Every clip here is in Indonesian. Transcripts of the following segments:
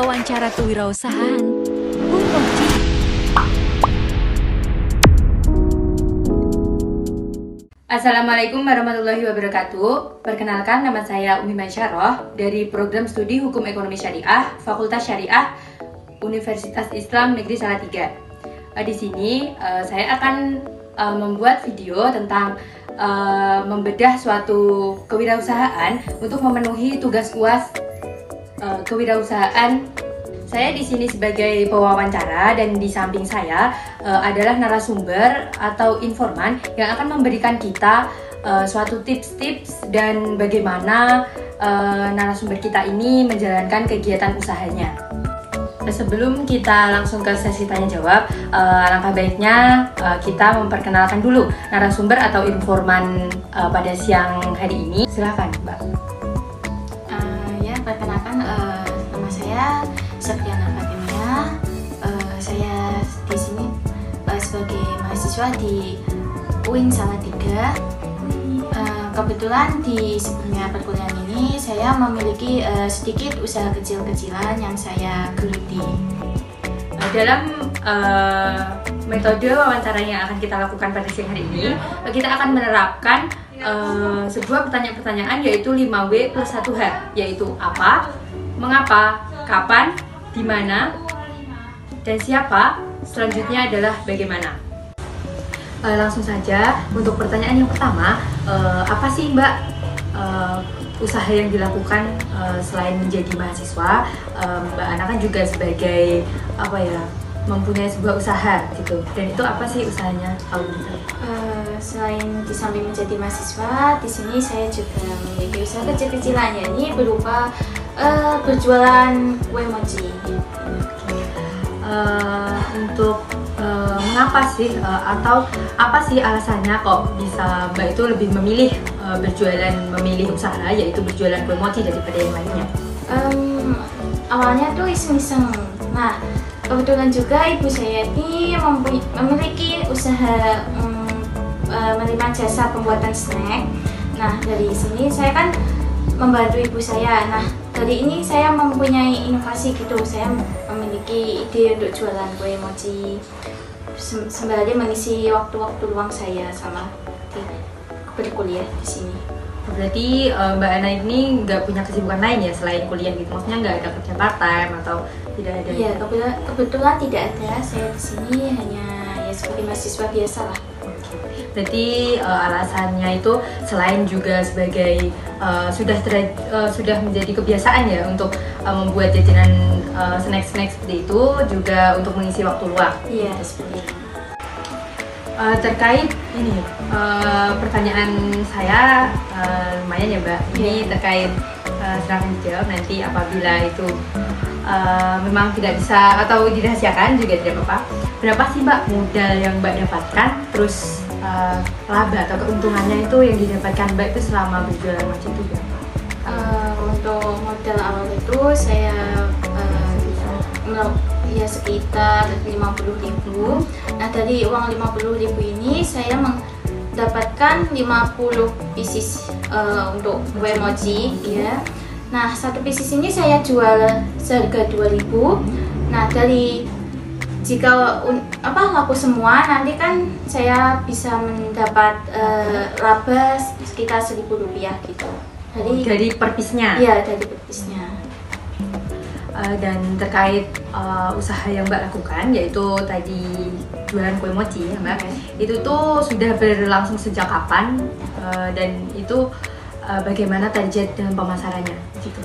wawancara kewirausahaan. Mochi. Assalamualaikum warahmatullahi wabarakatuh. Perkenalkan, nama saya Umi Mansyarah dari Program Studi Hukum Ekonomi Syariah, Fakultas Syariah, Universitas Islam Negeri Salatiga. Di sini saya akan membuat video tentang membedah suatu kewirausahaan untuk memenuhi tugas UAS kewirausahaan. Saya di sini sebagai pewawancara dan di samping saya adalah narasumber atau informan yang akan memberikan kita suatu tips-tips dan bagaimana narasumber kita ini menjalankan kegiatan usahanya. Sebelum kita langsung ke sesi tanya jawab, alangkah baiknya kita memperkenalkan dulu narasumber atau informan pada siang hari ini. Silakan, Mbak. Perkenalkan, nama saya Septiana Fatimia. Saya di sini sebagai mahasiswa di UIN Salatiga. Kebetulan di sebelumnya perkuliahan ini saya memiliki sedikit usaha kecil-kecilan yang saya geluti. Dalam metode wawancara yang akan kita lakukan pada siang hari ini, kita akan menerapkan sebuah pertanyaan-pertanyaan, yaitu 5W plus 1H, yaitu apa, mengapa, kapan, di mana, dan siapa. Selanjutnya adalah bagaimana. Langsung saja untuk pertanyaan yang pertama, apa sih Mbak usaha yang dilakukan selain menjadi mahasiswa? Mbak Ana kan juga sebagai mempunyai sebuah usaha gitu, dan itu apa sih usahanya? Selain di samping menjadi mahasiswa, di sini saya juga memiliki usaha kecil-kecilan, yakni berupa berjualan kue mochi. Untuk mengapa sih atau apa sih alasannya kok bisa Mbak itu lebih memilih usaha, yaitu berjualan kue mochi daripada yang lainnya? Awalnya tuh iseng-iseng. Nah, kebetulan juga ibu saya ini memiliki usaha menerima jasa pembuatan snack. Nah, dari sini saya kan membantu ibu saya. Nah, dari ini saya mempunyai inovasi gitu. Saya memiliki ide untuk jualan kue mochi sembari mengisi waktu-waktu luang saya sama berkuliah di sini. Berarti Mbak Ana ini nggak punya kesibukan lain ya selain kuliah gitu? Maksudnya nggak ada kerja part time atau tidak ada? Iya, kebetulan tidak ada. Saya di sini hanya sebagai mahasiswa biasa lah. Berarti alasannya itu selain juga sebagai sudah menjadi kebiasaan ya untuk membuat jajanan snack-snack seperti itu, juga untuk mengisi waktu luang. Iya, seperti itu. Terkait ini pertanyaan saya lumayan ya Mbak. Ini terkait silakan dijawab nanti apabila itu memang tidak bisa atau dirahasiakan juga tidak apa-apa. Berapa sih Mbak modal yang Mbak dapatkan, terus laba atau keuntungannya itu yang didapatkan Mbak itu selama berjualan mochi itu berapa? Untuk modal awal itu saya sekitar 50.000. Nah, dari uang 50.000 ini saya mendapatkan 50 pieces untuk kue mochi ya. Nah, satu pieces ini saya jual seharga 2.000. Nah, dari jika laku semua, nanti kan saya bisa mendapat laba sekitar Rp1.000 gitu. Dari per piece-nya? Iya, dari per piece-nya. Dan terkait usaha yang Mbak lakukan, yaitu tadi jualan kue mochi ya Mbak, itu tuh sudah berlangsung sejak kapan, dan itu bagaimana target dan pemasarannya gitu?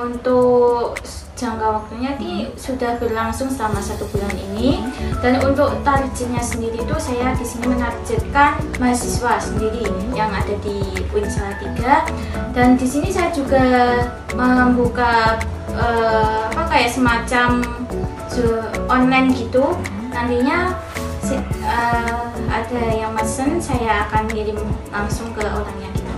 Untuk jangka waktunya sudah berlangsung selama 1 bulan ini, dan untuk targetnya sendiri itu saya di sini menargetkan mahasiswa sendiri yang ada di UIN Salatiga, dan di sini saya juga membuka kayak semacam online gitu. Nantinya ada yang mesen, saya akan kirim langsung ke orangnya gitu.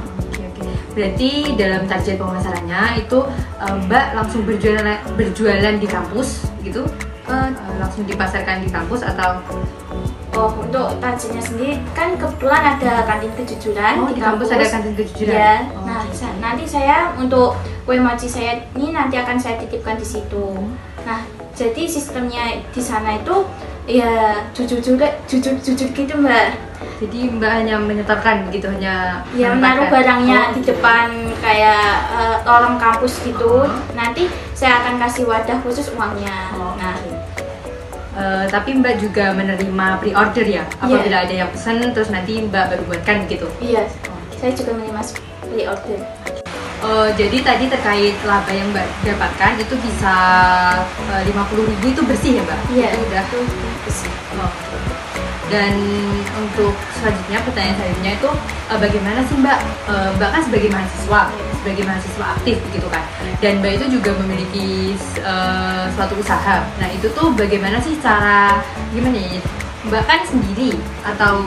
Berarti dalam target pemasarannya itu Mbak langsung berjualan di kampus gitu? Langsung dipasarkan di kampus atau? Untuk targetnya sendiri kan kebetulan ada kantin kejujuran di kampus ada kantin kejujuran. Ya. Nah, nanti saya untuk kue mochi saya ini nanti akan saya titipkan di situ. Nah, jadi sistemnya di sana itu ya jujur gitu Mbak. Jadi Mbak hanya menyetorkan gitu, hanya Ya menaruh barangnya di depan kayak lorong kampus gitu. Nanti saya akan kasih wadah khusus uangnya. Nah, tapi Mbak juga menerima pre-order ya? Apabila ada yang pesan terus nanti Mbak baru buatkan gitu? Iya, saya juga menerima pre-order. Jadi tadi terkait laba yang Mbak dapatkan itu bisa 50.000 itu bersih ya Mbak? Iya, itu udah bersih. Dan untuk selanjutnya pertanyaan selanjutnya itu bagaimana sih Mbak? Mbak kan sebagai mahasiswa aktif begitu kan? Dan Mbak itu juga memiliki suatu usaha. Nah itu tuh bagaimana sih cara gimana ya? Mbak kan sendiri atau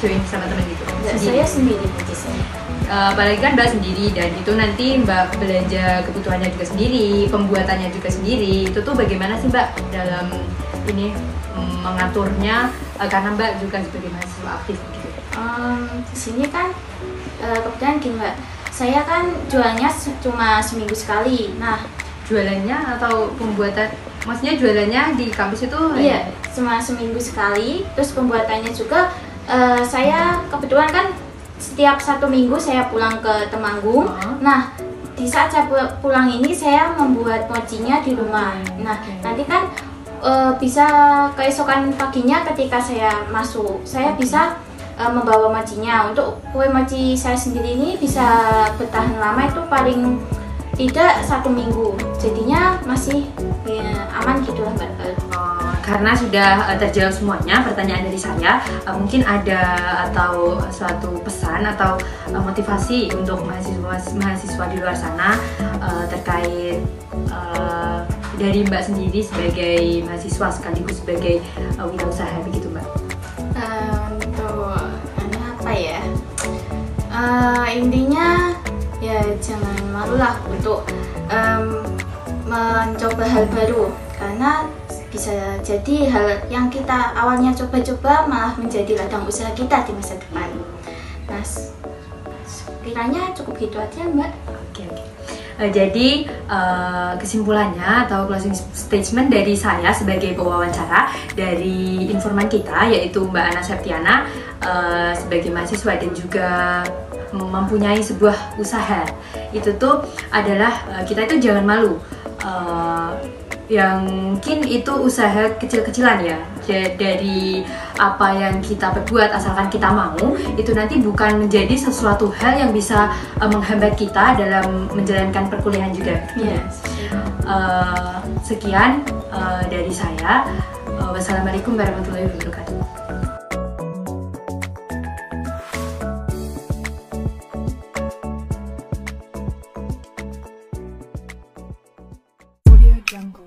join bersama teman gitu? Saya sendiri bisnisnya. Apalagi kan Mbak sendiri dan itu nanti Mbak belanja kebutuhannya juga sendiri, pembuatannya juga sendiri. Itu tuh bagaimana sih Mbak dalam ini mengaturnya karena Mbak juga sebagai mahasiswa aktif gitu? Di sini kan kebetulan gini Mbak, saya kan jualnya cuma seminggu sekali. Nah, jualannya atau pembuatan, maksudnya jualannya di kampus itu? Iya, cuma seminggu sekali. Terus pembuatannya juga saya kebetulan kan setiap 1 minggu saya pulang ke Temanggung. Nah, di saat saya pulang ini saya membuat mochinya di rumah. Nah, nanti kan bisa keesokan paginya ketika saya masuk, saya bisa membawa mochinya. Untuk kue mochi saya sendiri ini bisa bertahan lama itu paling tidak 1 minggu, jadinya masih aman gitu lah Mbak. Karena sudah terjawab semuanya pertanyaan dari saya, mungkin ada atau suatu pesan atau motivasi untuk mahasiswa di luar sana terkait dari Mbak sendiri sebagai mahasiswa sekaligus sebagai wirausaha begitu Mbak? Untuk apa ya? Intinya ya jangan malulah untuk mencoba hal baru, karena bisa jadi hal yang kita awalnya coba-coba malah menjadi ladang usaha kita di masa depan. Nah, kiranya cukup gitu aja Mbak. Oke. Jadi kesimpulannya atau closing statement dari saya sebagai pewawancara dari informan kita yaitu Mbak Ana Septiana sebagai mahasiswa dan juga mempunyai sebuah usaha, itu tuh adalah kita itu jangan malu. Yang mungkin itu usaha kecil-kecilan ya, dari apa yang kita perbuat asalkan kita mau, itu nanti bukan menjadi sesuatu hal yang bisa menghambat kita dalam menjalankan perkuliahan juga. Yes. Sekian dari saya. Wassalamualaikum warahmatullahi wabarakatuh. Jungle.